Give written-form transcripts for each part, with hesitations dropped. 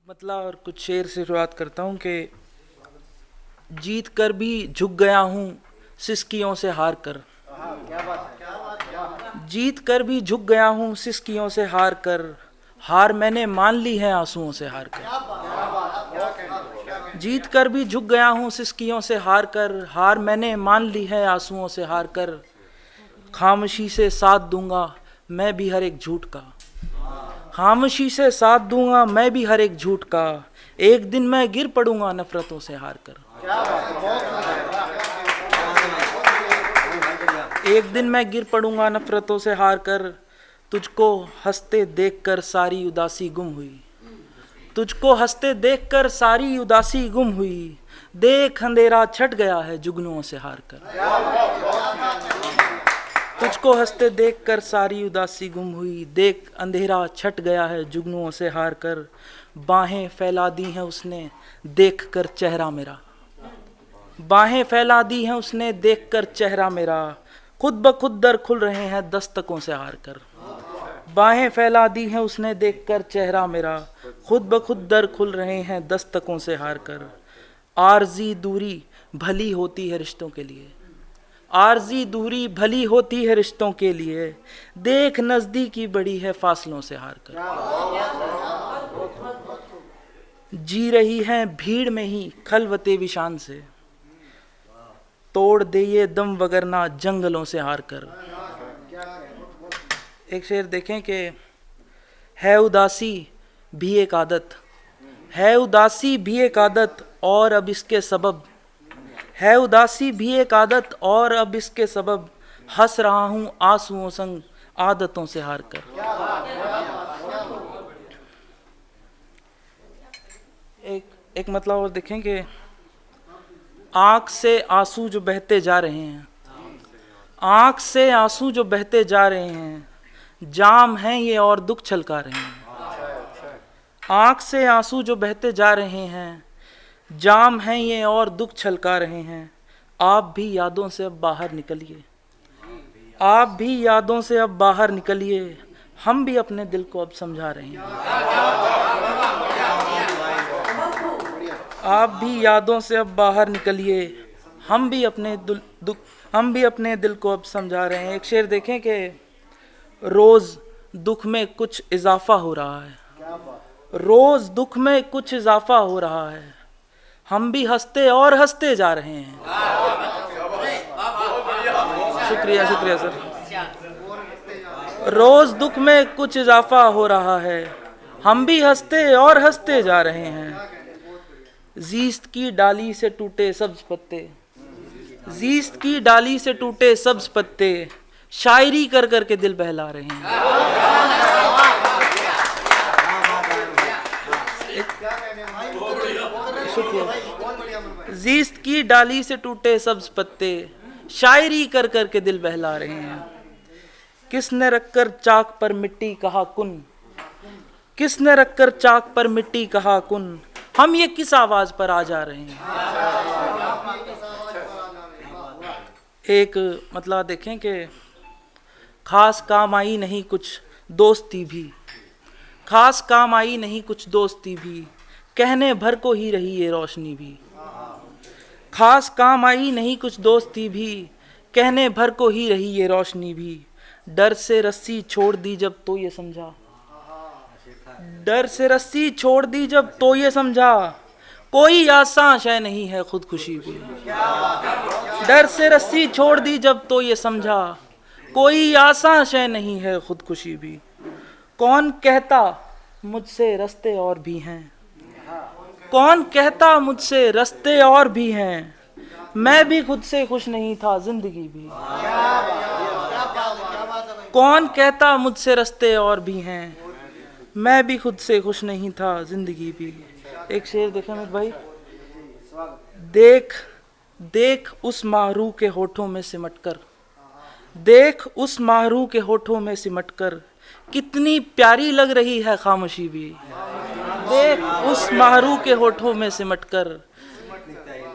मतलब और कुछ शेर से शुरुआत करता हूँ कि जीत कर भी झुक गया हूँ सिसकियों से हार कर। जीत कर भी झुक गया हूँ सिसकियों से हार कर, हार मैंने मान ली है आंसुओं से हार कर। जीत कर भी झुक गया हूँ सिसकियों से हार कर, हार मैंने मान ली है आंसुओं से हार कर। खामोशी से साथ दूंगा मैं भी हर एक झूठ का, खामोशी से साथ दूंगा मैं भी हर एक झूठ का। एक दिन मैं गिर पड़ूंगा नफरतों से हार कर। एक दिन मैं गिर पड़ूंगा नफरतों से हार कर। तुझको हंसते देखकर सारी उदासी गुम हुई, तुझको हंसते देखकर सारी उदासी गुम हुई। देख अंधेरा छट गया है जुगनुओं से हार कर। तुझको हंसते देखकर सारी उदासी गुम हुई, देख अंधेरा छट गया है जुगनुओं से हार कर। बाहें फैला दी हैं उसने देख कर चेहरा मेरा, बाहें फैला दी हैं उसने देख कर चेहरा मेरा। खुद ब खुद दर खुल रहे हैं दस्तकों से हार कर। बाहें फैला दी हैं उसने देख कर चेहरा मेरा, खुद ब खुद दर खुल रहे हैं दस्तकों से हार कर। आरजी दूरी भली होती है रिश्तों के लिए, आरजी दूरी भली होती है रिश्तों के लिए। देख नजदीकी बड़ी है फासलों से हार कर। जी रही हैं भीड़ में ही खलवते विशान से, तोड़ दे ये दम वगरना जंगलों से हार कर। एक शेर देखें कि है उदासी भी एक आदत, है उदासी भी एक आदत और अब इसके सबब, है उदासी भी एक आदत और अब इसके सबब। हंस रहा हूँ आंसुओं संग आदतों से हार कर। एक मतलब और देखें कि आंख से आंसू जो बहते जा रहे हैं, आंख से आंसू जो बहते जा रहे हैं, जाम हैं ये और दुख छलका रहे हैं। आंख से आंसू जो बहते जा रहे हैं, जाम हैं ये और दुख छलका रहे हैं। आप भी यादों से अब बाहर निकलिए, आप भी यादों से अब बाहर निकलिए। हम भी अपने दिल को अब समझा रहे हैं। आप भी यादों से अब बाहर निकलिए, हम भी अपने दिल को अब समझा रहे हैं। एक शेर देखें कि रोज दुख में कुछ इजाफा हो रहा है, रोज दुख में कुछ इजाफा हो रहा है। हम भी हंसते और हंसते जा रहे हैं। शुक्रिया शुक्रिया सर। रोज दुख में कुछ इजाफा हो रहा है, हम भी हंसते और हंसते जा रहे हैं। जीस्त की डाली से टूटे सब्ज पत्ते, जीस्त की डाली से टूटे सब्ज पत्ते, शायरी कर कर के दिल बहला रहे हैं। जीस्त की डाली से टूटे सब्ज पत्ते, शायरी कर कर के दिल बहला रहे हैं। किसने रखकर चाक पर मिट्टी कहा कुन, किसने रखकर चाक पर मिट्टी कहा कुन। हम ये किस आवाज पर आ जा रहे हैं। एक मतलब देखें कि खास काम आई नहीं कुछ दोस्ती भी, खास काम आई नहीं कुछ दोस्ती भी, कहने भर को ही रही ये रोशनी भी। खास काम आई नहीं कुछ दोस्ती भी, कहने भर को ही रही ये रोशनी भी। डर से रस्सी छोड़ दी जब तो ये समझा, डर से रस्सी छोड़ दी जब तो ये समझा, कोई आसान शय नहीं है खुदकुशी भी। डर से रस्सी छोड़ दी जब तो ये समझा, कोई आसान शय नहीं है खुदकुशी भी। कौन कहता मुझसे रास्ते और भी हैं, कौन कहता मुझसे रास्ते और भी हैं। मैं भी खुद से खुश नहीं था जिंदगी भी। कौन कहता मुझसे रास्ते और भी हैं, मैं भी खुद से खुश नहीं था जिंदगी भी। एक शेर देखें अमित भाई। देख देख उस माहरू के होठों में सिमट कर, देख उस माहरू के होठों में सिमट कर, कितनी प्यारी लग रही है खामोशी भी। देख उस माहरू के होठों में सिमट कर,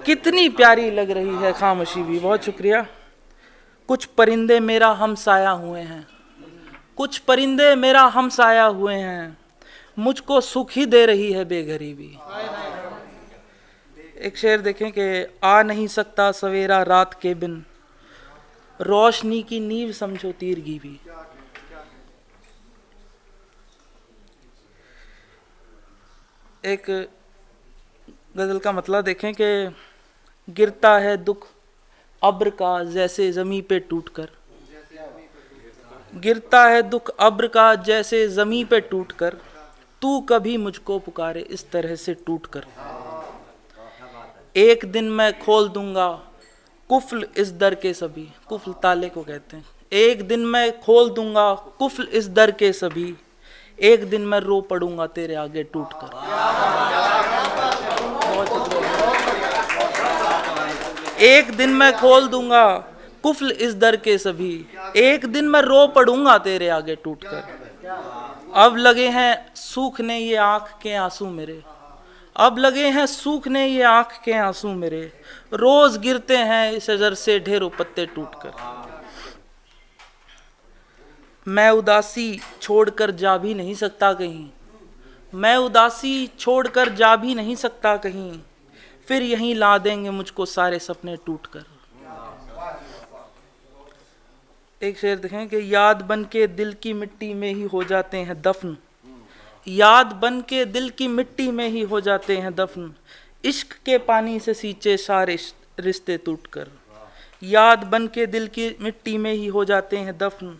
कितनी प्यारी लग रही है खामोशी भी। बहुत शुक्रिया। कुछ परिंदे मेरा हमसाया हुए हैं, कुछ परिंदे मेरा हमसाया हुए हैं, मुझको सुख ही दे रही है बेघरीबी। एक शेर देखें कि आ नहीं सकता सवेरा रात के बिन, रोशनी की नींव समझो तीरगी भी। एक गजल का मतलब देखें कि गिरता है दुख अब्र का जैसे जमी पे टूटकर, गिरता है दुख अब्र का जैसे जमी पे टूटकर, तू कभी मुझको पुकारे इस तरह से टूटकर। एक दिन मैं खोल दूंगा कुफ्ल इस दर के सभी, कुफ्ल ताले को कहते हैं। एक दिन मैं खोल दूंगा कुफ्ल इस दर के सभी, एक दिन मैं रो पड़ूंगा तेरे आगे टूटकर। एक दिन मैं खोल दूंगा कुफ्ल इस दर के सभी, एक दिन मैं रो पड़ूंगा तेरे आगे टूटकर। अब लगे हैं सूखने ये आंख के आंसू मेरे, अब लगे हैं सूखने ये आंख के आंसू मेरे, रोज गिरते हैं इस शजर से ढेरों पत्ते टूटकर। मैं उदासी छोड़कर जा भी नहीं सकता कहीं, मैं उदासी छोड़कर जा भी नहीं सकता कहीं, फिर यहीं ला देंगे मुझको सारे सपने टूटकर। एक शेर देखें कि याद बन के दिल की मिट्टी में ही हो जाते हैं दफन, याद बन के दिल की मिट्टी में ही हो जाते हैं दफन, इश्क के पानी से सींचे सारे रिश्ते टूटकर। याद बन के दिल की मिट्टी में ही हो जाते हैं दफन,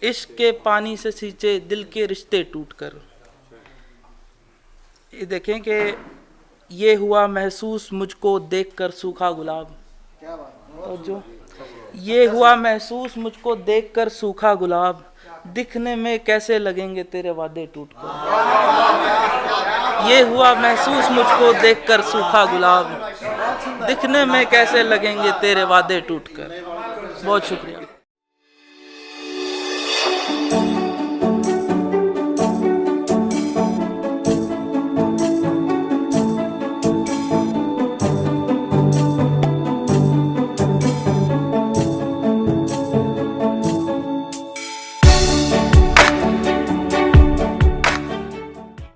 इश्क के पानी से सींचे दिल के रिश्ते टूटकर। ये देखें कि ये हुआ महसूस मुझको देखकर सूखा गुलाब, और जो ये हुआ महसूस मुझको देखकर सूखा गुलाब, दिखने में कैसे लगेंगे तेरे वादे टूटकर। ये हुआ महसूस मुझको देखकर सूखा गुलाब, दिखने में कैसे लगेंगे तेरे वादे टूटकर। बहुत शुक्रिया।